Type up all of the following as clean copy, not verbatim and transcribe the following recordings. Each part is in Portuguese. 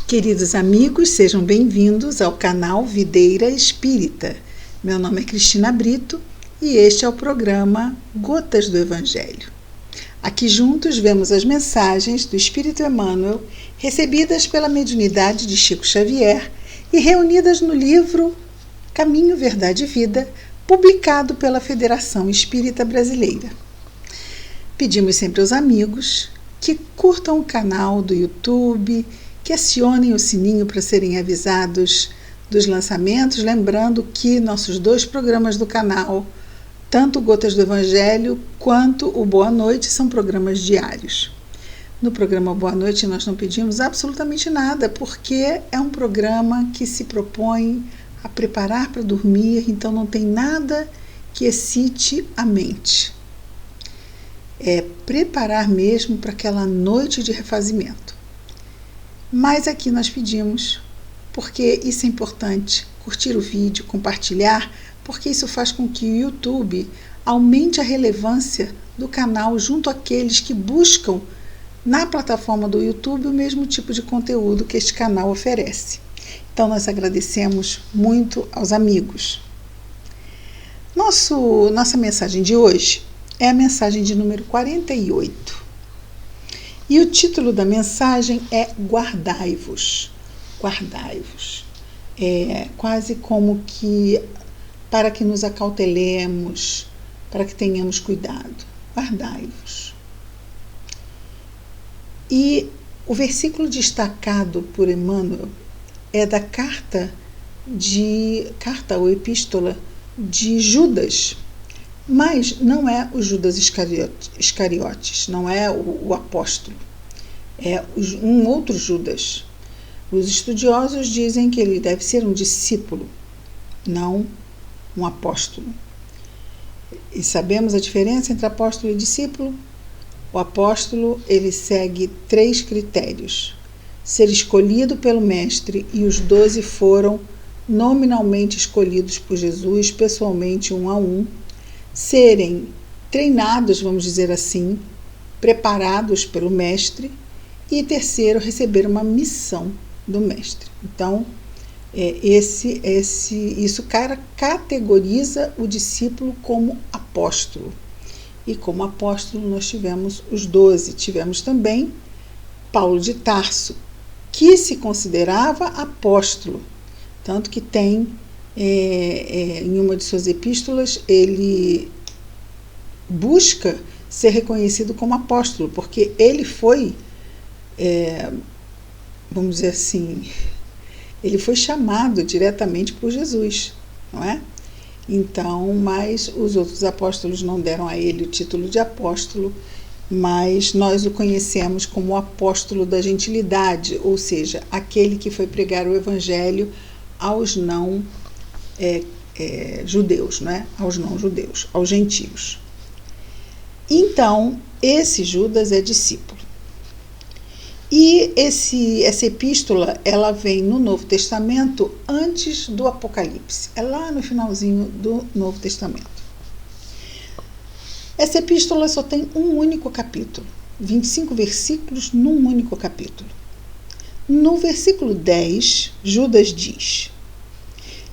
Queridos amigos, sejam bem-vindos ao canal Videira Espírita. Meu nome é Cristina Brito e este é o programa Gotas do Evangelho. Aqui juntos vemos as mensagens do Espírito Emmanuel recebidas pela mediunidade de Chico Xavier e reunidas no livro Caminho, Verdade e Vida, publicado pela Federação Espírita Brasileira. Pedimos sempre aos amigos que curtam o canal do YouTube, que acionem o sininho para serem avisados dos lançamentos, lembrando que nossos 2 programas do canal, tanto Gotas do Evangelho quanto o Boa Noite, são programas diários. No programa Boa Noite nós não pedimos absolutamente nada, porque é um programa que se propõe a preparar para dormir, então não tem nada que excite a mente. É preparar mesmo para aquela noite de refazimento. Mas aqui nós pedimos, porque isso é importante, curtir o vídeo, compartilhar, porque isso faz com que o YouTube aumente a relevância do canal junto àqueles que buscam na plataforma do YouTube o mesmo tipo de conteúdo que este canal oferece. Então nós agradecemos muito aos amigos. Nossa mensagem de hoje é a mensagem de número 48. E o título da mensagem é Guardai-vos. Guardai-vos. É quase como que para que nos acautelemos, para que tenhamos cuidado. Guardai-vos. E o versículo destacado por Emmanuel é da carta ou epístola de Judas. Mas não é o Judas Iscariotes, não é o apóstolo, é um outro Judas. Os estudiosos dizem que ele deve ser um discípulo, não um apóstolo. E sabemos a diferença entre apóstolo e discípulo? O apóstolo, ele segue 3 critérios: ser escolhido pelo mestre, e os 12 foram nominalmente escolhidos por Jesus, pessoalmente, 1 a 1, serem treinados, vamos dizer assim, preparados pelo mestre, e terceiro, receber uma missão do mestre. Então, isso categoriza o discípulo como apóstolo. E como apóstolo nós tivemos os 12. Tivemos também Paulo de Tarso, que se considerava apóstolo, tanto que tem em uma de suas epístolas, ele busca ser reconhecido como apóstolo, porque ele foi, vamos dizer assim, ele foi chamado diretamente por Jesus, não é? Então, mas os outros apóstolos não deram a ele o título de apóstolo, mas nós o conhecemos como o apóstolo da gentilidade, ou seja, aquele que foi pregar o evangelho aos não judeus, né? Aos não judeus, aos gentios. Então, esse Judas é discípulo. E essa epístola, ela vem no Novo Testamento antes do Apocalipse, é lá no finalzinho do Novo Testamento. Essa epístola só tem um único capítulo, 25 versículos num único capítulo. No versículo 10, Judas diz: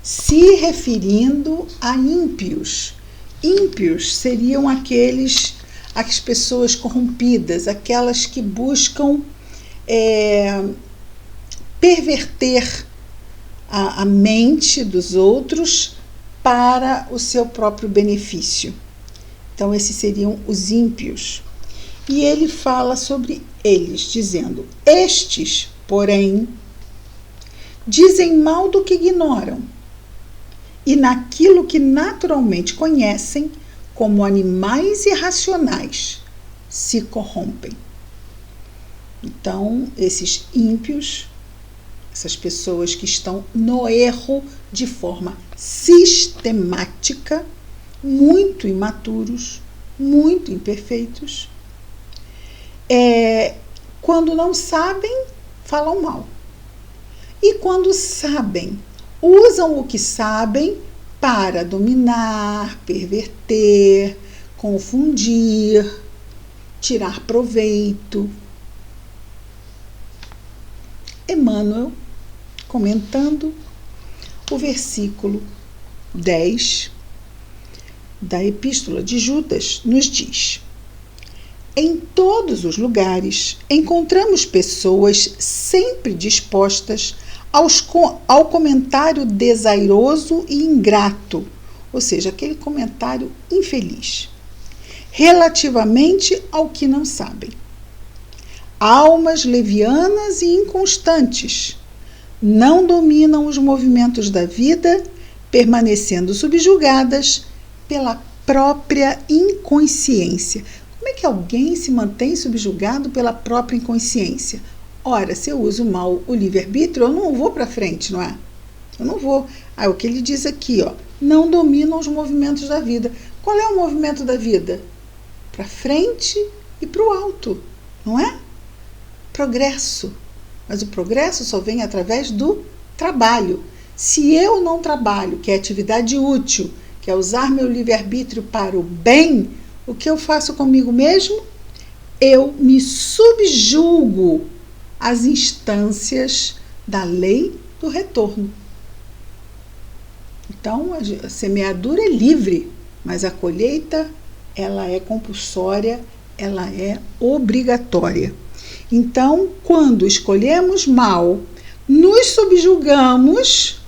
se referindo a ímpios. Ímpios seriam as pessoas corrompidas, aquelas que buscam perverter a mente dos outros para o seu próprio benefício. Então, esses seriam os ímpios. E ele fala sobre eles, dizendo: estes, porém, dizem mal do que ignoram, e naquilo que naturalmente conhecem, como animais irracionais, se corrompem. Então, esses ímpios, essas pessoas que estão no erro de forma sistemática, muito imaturos, muito imperfeitos, quando não sabem, falam mal. E quando sabem, usam o que sabem para dominar, perverter, confundir, tirar proveito. Emmanuel, comentando o versículo 10 da Epístola de Judas, nos diz: em todos os lugares encontramos pessoas sempre dispostas ao comentário desairoso e ingrato, ou seja, aquele comentário infeliz, relativamente ao que não sabem. Almas levianas e inconstantes não dominam os movimentos da vida, permanecendo subjugadas pela própria inconsciência. Como é que alguém se mantém subjugado pela própria inconsciência? Ora, se eu uso mal o livre-arbítrio, eu não vou para frente, não é? Eu não vou. O que ele diz aqui, não dominam os movimentos da vida. Qual é o movimento da vida? Para frente e para o alto, não é? Progresso. Mas o progresso só vem através do trabalho. Se eu não trabalho, que é atividade útil, que é usar meu livre-arbítrio para o bem, o que eu faço comigo mesmo? Eu me subjugo às instâncias da lei do retorno. Então, a semeadura é livre, mas a colheita, ela é compulsória, ela é obrigatória. Então, quando escolhemos mal, nos subjugamos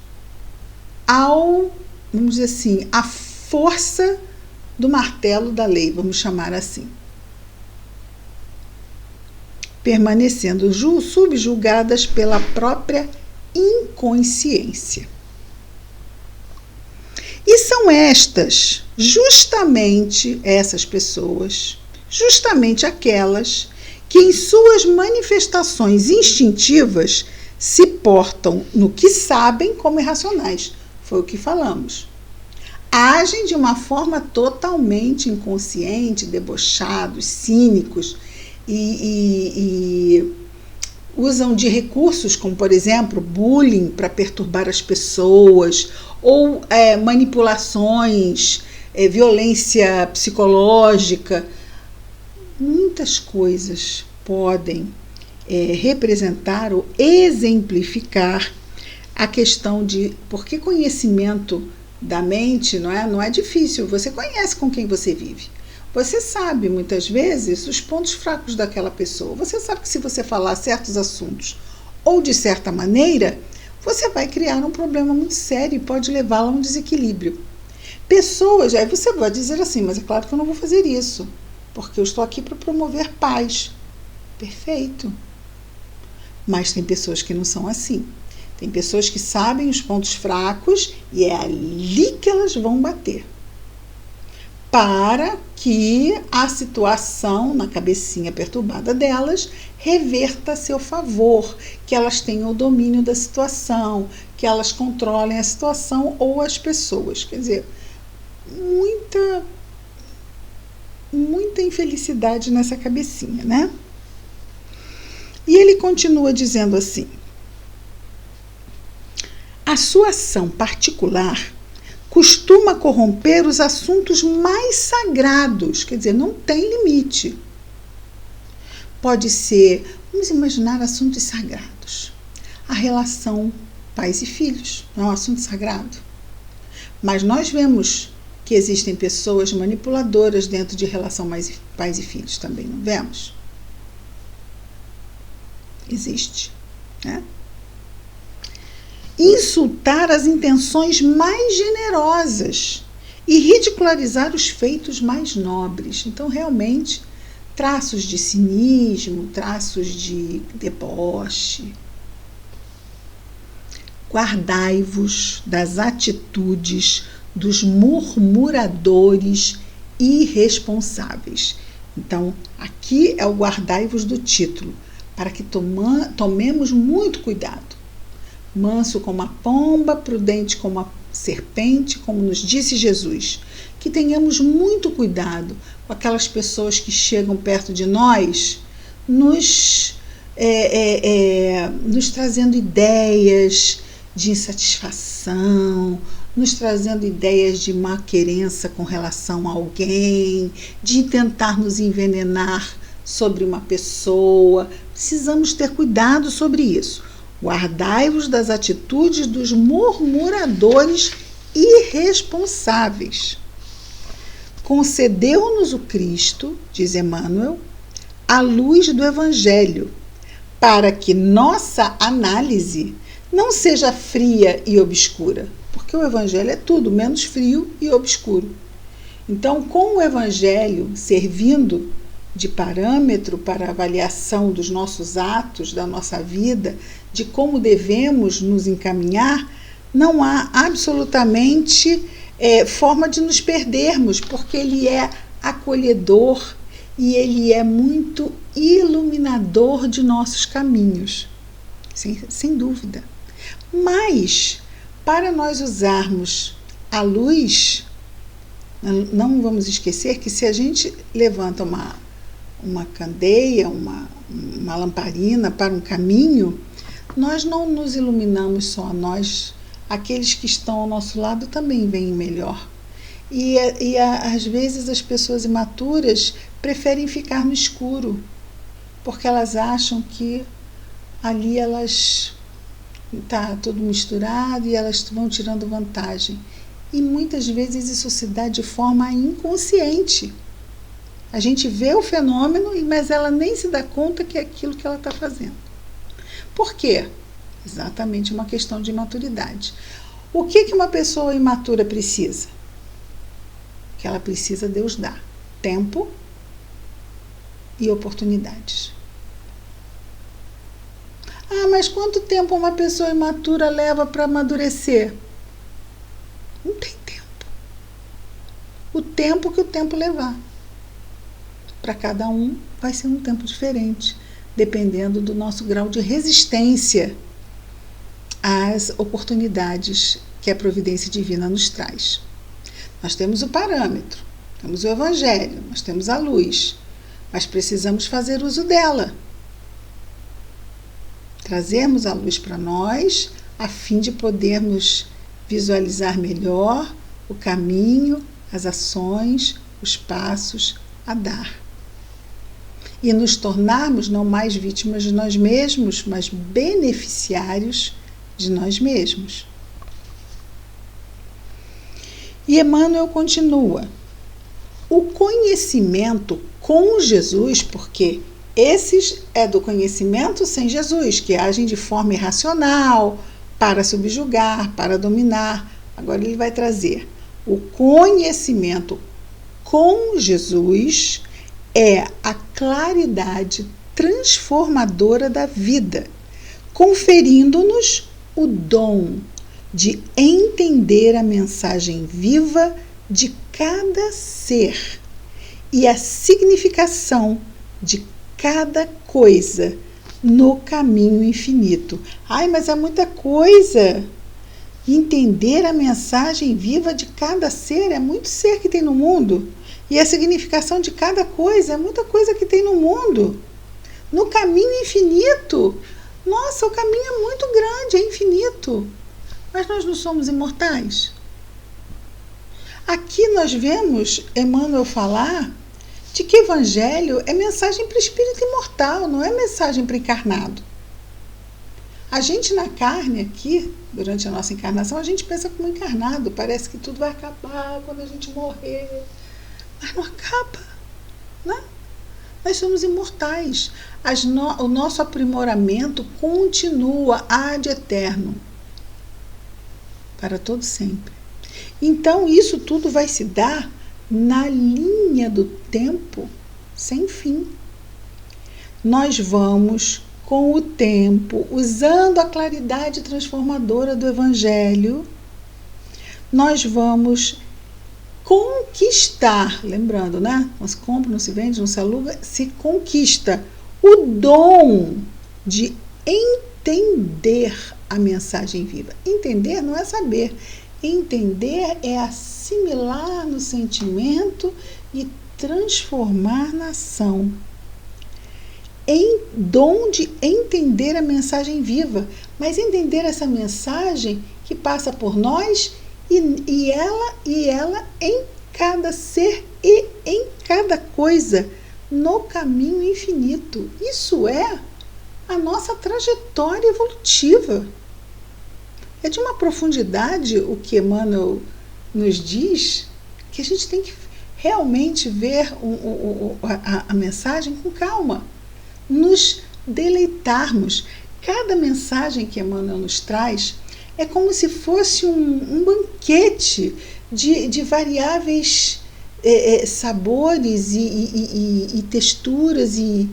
ao, vamos dizer assim, à força do martelo da lei, vamos chamar assim. Permanecendo subjugadas pela própria inconsciência. E são justamente essas pessoas, justamente aquelas que em suas manifestações instintivas se portam no que sabem como irracionais. Foi o que falamos. Agem de uma forma totalmente inconsciente, debochados, cínicos, e usam de recursos como, por exemplo, bullying para perturbar as pessoas, ou manipulações, violência psicológica. Muitas coisas podem representar ou exemplificar a questão de porque conhecimento da mente não é difícil. Você conhece com quem você vive. Você sabe, muitas vezes, os pontos fracos daquela pessoa. Você sabe que se você falar certos assuntos ou de certa maneira, você vai criar um problema muito sério e pode levá-la a um desequilíbrio. Pessoas, aí você vai dizer assim, mas é claro que eu não vou fazer isso, porque eu estou aqui para promover paz. Perfeito. Mas tem pessoas que não são assim. Tem pessoas que sabem os pontos fracos e é ali que elas vão bater, para que a situação na cabecinha perturbada delas reverta a seu favor, que elas tenham o domínio da situação, que elas controlem a situação ou as pessoas. Quer dizer, muita infelicidade nessa cabecinha, né? E ele continua dizendo assim: a sua ação particular costuma corromper os assuntos mais sagrados, quer dizer, não tem limite. Pode ser, vamos imaginar assuntos sagrados. A relação pais e filhos não é um assunto sagrado. Mas nós vemos que existem pessoas manipuladoras dentro de relação pais e filhos também, não vemos? Existe, né? Insultar as intenções mais generosas e ridicularizar os feitos mais nobres. Então, realmente, traços de cinismo, traços de deboche. Guardai-vos das atitudes dos murmuradores irresponsáveis. Então, aqui é o guardai-vos do título, para que tomemos muito cuidado. Manso como a pomba, prudente como a serpente, como nos disse Jesus. Que tenhamos muito cuidado com aquelas pessoas que chegam perto de nós, nos trazendo ideias de insatisfação, nos trazendo ideias de má-querença com relação a alguém, de tentar nos envenenar sobre uma pessoa. Precisamos ter cuidado sobre isso. Guardai-vos das atitudes dos murmuradores irresponsáveis. Concedeu-nos o Cristo, diz Emmanuel, a luz do Evangelho, para que nossa análise não seja fria e obscura, porque o Evangelho é tudo menos frio e obscuro. Então, com o Evangelho servindo de parâmetro para a avaliação dos nossos atos, da nossa vida, de como devemos nos encaminhar, não há absolutamente forma de nos perdermos, porque ele é acolhedor e ele é muito iluminador de nossos caminhos, sem dúvida. Mas, para nós usarmos a luz, não vamos esquecer que se a gente levanta uma candeia, uma lamparina para um caminho, nós não nos iluminamos só, aqueles que estão ao nosso lado também veem melhor. E às vezes as pessoas imaturas preferem ficar no escuro, porque elas acham que ali está tudo misturado e elas vão tirando vantagem. E muitas vezes isso se dá de forma inconsciente. A gente vê o fenômeno, mas ela nem se dá conta que é aquilo que ela está fazendo. Por quê? Exatamente uma questão de maturidade. O que uma pessoa imatura precisa? O que ela precisa, Deus dá. Tempo e oportunidades. Mas quanto tempo uma pessoa imatura leva para amadurecer? Não tem tempo. O tempo que o tempo levar. Para cada um vai ser um tempo diferente, dependendo do nosso grau de resistência às oportunidades que a providência divina nos traz. Nós temos o parâmetro, temos o Evangelho, nós temos a luz, mas precisamos fazer uso dela. Trazermos a luz para nós, a fim de podermos visualizar melhor o caminho, as ações, os passos a dar. E nos tornarmos não mais vítimas de nós mesmos, mas beneficiários de nós mesmos. E Emmanuel continua: o conhecimento com Jesus, porque esses é do conhecimento sem Jesus, que agem de forma irracional, para subjugar, para dominar. Agora ele vai trazer o conhecimento com Jesus é a claridade transformadora da vida, conferindo-nos o dom de entender a mensagem viva de cada ser e a significação de cada coisa no caminho infinito. Mas é muita coisa. Entender a mensagem viva de cada ser, é muito ser que tem no mundo. E a significação de cada coisa, é muita coisa que tem no mundo. No caminho infinito. Nossa, o caminho é muito grande, é infinito. Mas nós não somos imortais? Aqui nós vemos Emmanuel falar de que Evangelho é mensagem para o espírito imortal, não é mensagem para o encarnado. A gente na carne aqui, durante a nossa encarnação, a gente pensa como encarnado, parece que tudo vai acabar quando a gente morrer. Mas não acaba, né? Nós somos imortais. O nosso aprimoramento continua ad eterno, para todo sempre. Então, isso tudo vai se dar na linha do tempo sem fim. Nós vamos, com o tempo, usando a claridade transformadora do Evangelho, nós vamos conquistar, lembrando, né? Não se compra, não se vende, não se aluga, se conquista o dom de entender a mensagem viva. Entender não é saber. Entender é assimilar no sentimento e transformar na ação. Dom de entender a mensagem viva, mas entender essa mensagem que passa por nós e ela em cada ser e em cada coisa no caminho infinito. Isso é a nossa trajetória evolutiva. É de uma profundidade o que Emmanuel nos diz, que a gente tem que realmente ver a mensagem com calma, nos deleitarmos. Cada mensagem que Emmanuel nos traz é como se fosse um banquete de variáveis sabores e texturas e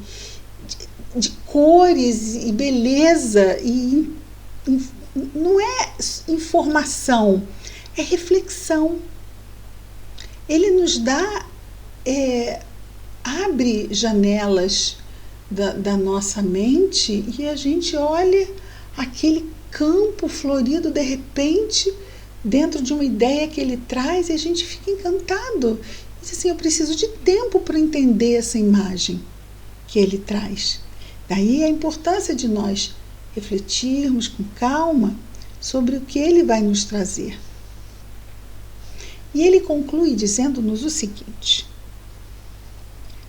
de cores e beleza. E não é informação, é reflexão. Ele nos dá, abre janelas da nossa mente e a gente olha aquele campo florido de repente dentro de uma ideia que ele traz e a gente fica encantado. Diz assim, eu preciso de tempo para entender essa imagem que ele traz. Daí a importância de nós refletirmos com calma sobre o que ele vai nos trazer. E ele conclui dizendo-nos o seguinte: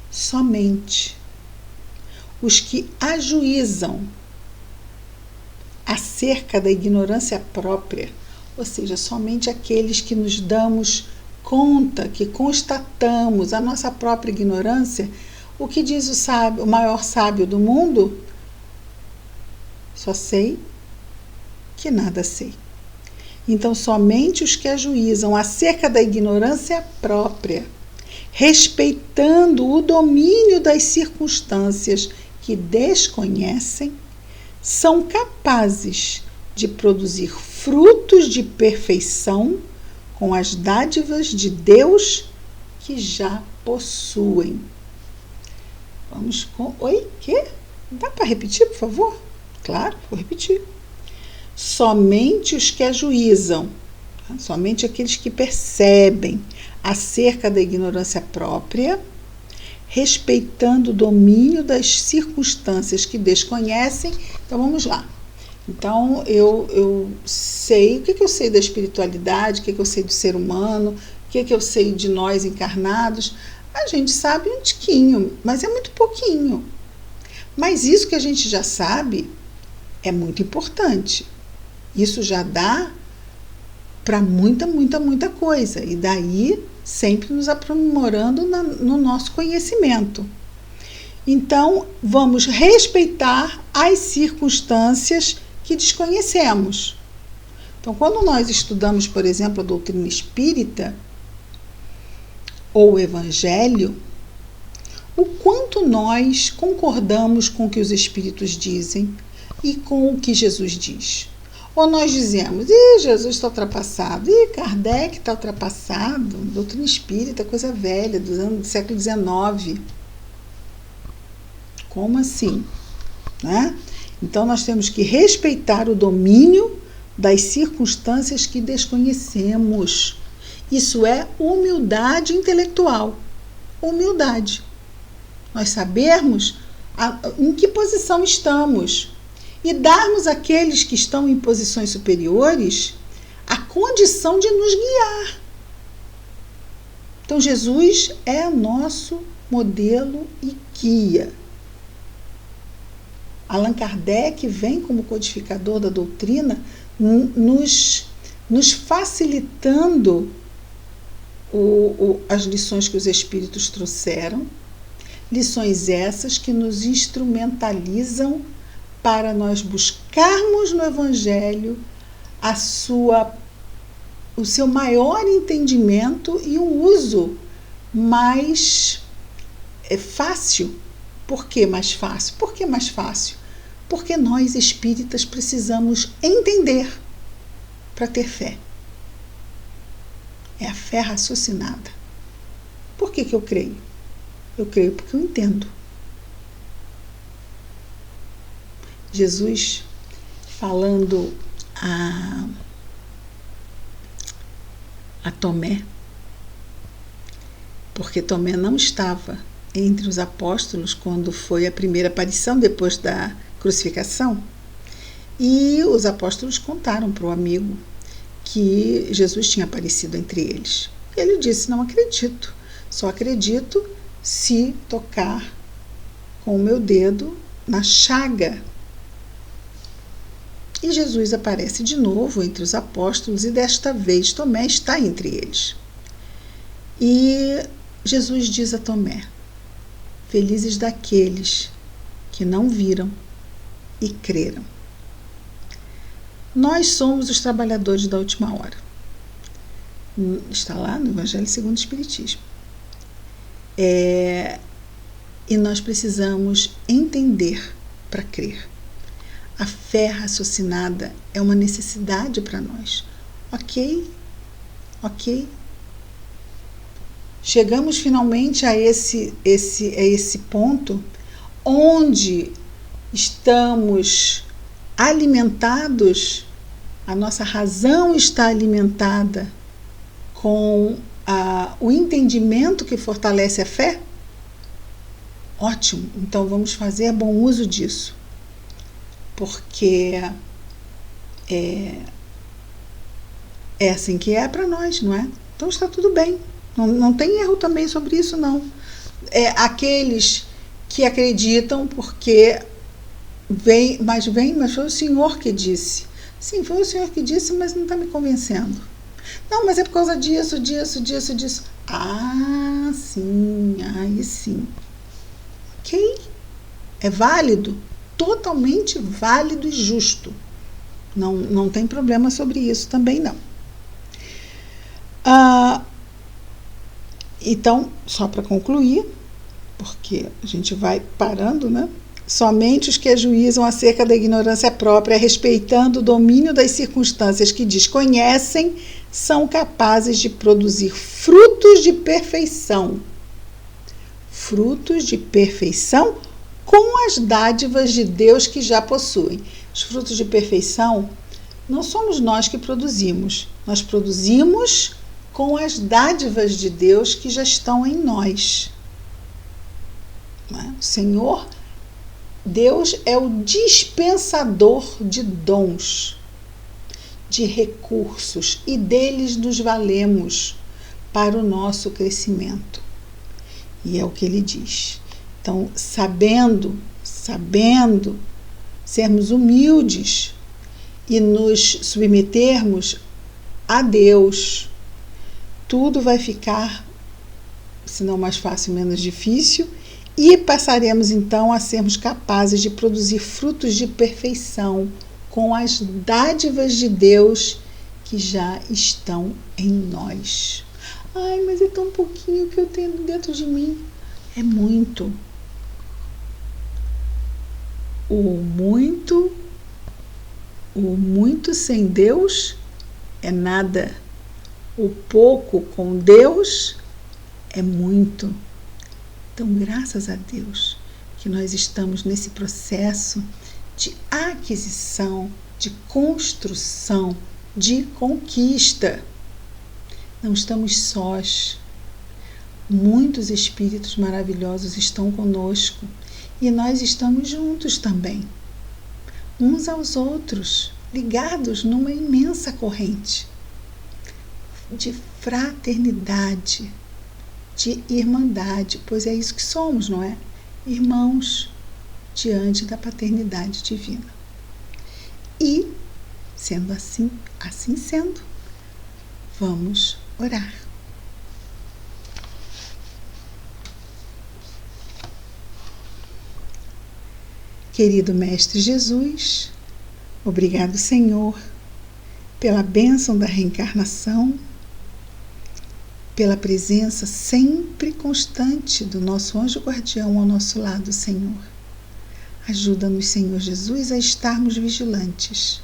somente os que ajuizam acerca da ignorância própria, ou seja, somente aqueles que nos damos conta, que constatamos a nossa própria ignorância, o que diz o sábio, o maior sábio do mundo? Só sei que nada sei. Então, somente os que ajuizam acerca da ignorância própria, respeitando o domínio das circunstâncias que desconhecem, são capazes de produzir frutos de perfeição com as dádivas de Deus que já possuem. Vamos com... Oi? Quê? Dá para repetir, por favor? Claro, vou repetir. Somente os que ajuizam, tá? Somente aqueles que percebem acerca da ignorância própria, respeitando o domínio das circunstâncias que desconhecem. Então, vamos lá. Então, eu sei, o que eu sei da espiritualidade, o que eu sei do ser humano, o que eu sei de nós encarnados. A gente sabe um tiquinho, mas é muito pouquinho. Mas isso que a gente já sabe é muito importante. Isso já dá para muita coisa. E daí sempre nos aprimorando no nosso conhecimento. Então, vamos respeitar as circunstâncias que desconhecemos. Então, quando nós estudamos, por exemplo, a doutrina espírita ou o Evangelho, o quanto nós concordamos com o que os espíritos dizem e com o que Jesus diz. Ou nós dizemos, Jesus está ultrapassado, Kardec está ultrapassado, doutrina espírita, coisa velha, do século XIX. Como assim? Né? Então, nós temos que respeitar o domínio das circunstâncias que desconhecemos. Isso é humildade intelectual. Humildade. Nós sabermos em que posição estamos e darmos àqueles que estão em posições superiores a condição de nos guiar. Então, Jesus é nosso modelo e guia. Allan Kardec vem como codificador da doutrina, nos facilitando as lições que os espíritos trouxeram, lições essas que nos instrumentalizam para nós buscarmos no Evangelho o seu maior entendimento e um uso mais fácil. Por que mais fácil? Por que mais fácil? Porque nós espíritas precisamos entender para ter fé. É a fé raciocinada. Por que eu creio? Eu creio porque eu entendo. Jesus falando a Tomé, porque Tomé não estava entre os apóstolos quando foi a primeira aparição depois da crucificação, e os apóstolos contaram para o amigo que Jesus tinha aparecido entre eles. Ele disse, não acredito, só acredito se tocar com o meu dedo na chaga E Jesus aparece de novo entre os apóstolos e desta vez Tomé está entre eles. E Jesus diz a Tomé: felizes daqueles que não viram e creram. Nós somos os trabalhadores da última hora. Está lá no Evangelho segundo o Espiritismo. E nós precisamos entender para crer. A fé raciocinada é uma necessidade para nós. Ok. Chegamos finalmente a esse ponto onde estamos alimentados, a nossa razão está alimentada com o entendimento que fortalece a fé. Ótimo, então vamos fazer bom uso disso, porque é assim que é para nós, não é? Então está tudo bem, não tem erro também sobre isso, não. Aqueles que acreditam porque mas foi o Senhor que disse. Sim, foi o Senhor que disse, mas não está me convencendo. Não, mas é por causa disso. Ah, sim, aí sim. Ok? É válido, totalmente válido e justo. Não tem problema sobre isso também, não. Então, só para concluir, porque a gente vai parando, né? Somente os que ajuizam acerca da ignorância própria, respeitando o domínio das circunstâncias que desconhecem, são capazes de produzir frutos de perfeição. Frutos de perfeição com as dádivas de Deus que já possuem. Os frutos de perfeição não somos nós que produzimos. Nós produzimos com as dádivas de Deus que já estão em nós. O Senhor, Deus é o dispensador de dons, de recursos, e deles nos valemos para o nosso crescimento. E é o que ele diz. Então, sabendo, sermos humildes e nos submetermos a Deus, tudo vai ficar, se não mais fácil, menos difícil, e passaremos então a sermos capazes de produzir frutos de perfeição com as dádivas de Deus que já estão em nós. Ai, mas é tão pouquinho que eu tenho dentro de mim. É muito. O muito sem Deus é nada. O pouco com Deus é muito. Então, graças a Deus que nós estamos nesse processo de aquisição, de construção, de conquista. Não estamos sós. Muitos espíritos maravilhosos estão conosco e nós estamos juntos também, uns aos outros, ligados numa imensa corrente de fraternidade, de irmandade, pois é isso que somos, não é? Irmãos diante da paternidade divina. E, sendo assim sendo, vamos orar. Querido Mestre Jesus, obrigado, Senhor, pela bênção da reencarnação, pela presença sempre constante do nosso anjo guardião ao nosso lado, Senhor. Ajuda-nos, Senhor Jesus, a estarmos vigilantes,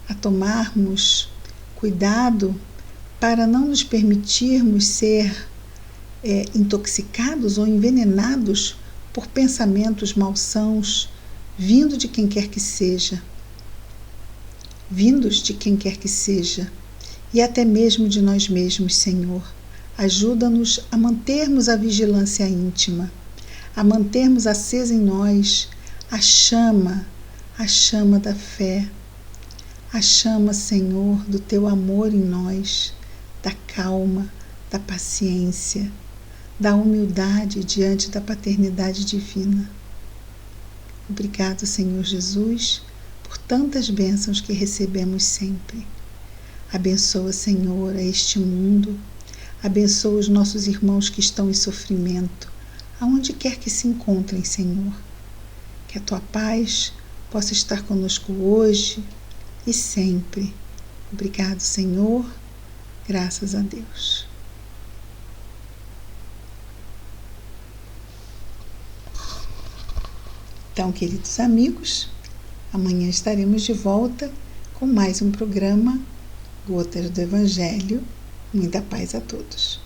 a tomarmos cuidado para não nos permitirmos ser intoxicados ou envenenados por pensamentos malsãos, vindos de quem quer que seja, e até mesmo de nós mesmos, Senhor. Ajuda-nos a mantermos a vigilância íntima, a mantermos acesa em nós a chama da fé, a chama, Senhor, do Teu amor em nós, da calma, da paciência, da humildade diante da paternidade divina. Obrigado, Senhor Jesus, por tantas bênçãos que recebemos sempre. Abençoa, Senhor, a este mundo. Abençoa os nossos irmãos que estão em sofrimento, aonde quer que se encontrem, Senhor. Que a Tua paz possa estar conosco hoje e sempre. Obrigado, Senhor. Graças a Deus. Então, queridos amigos, amanhã estaremos de volta com mais um programa Gotas do Evangelho. Muita paz a todos.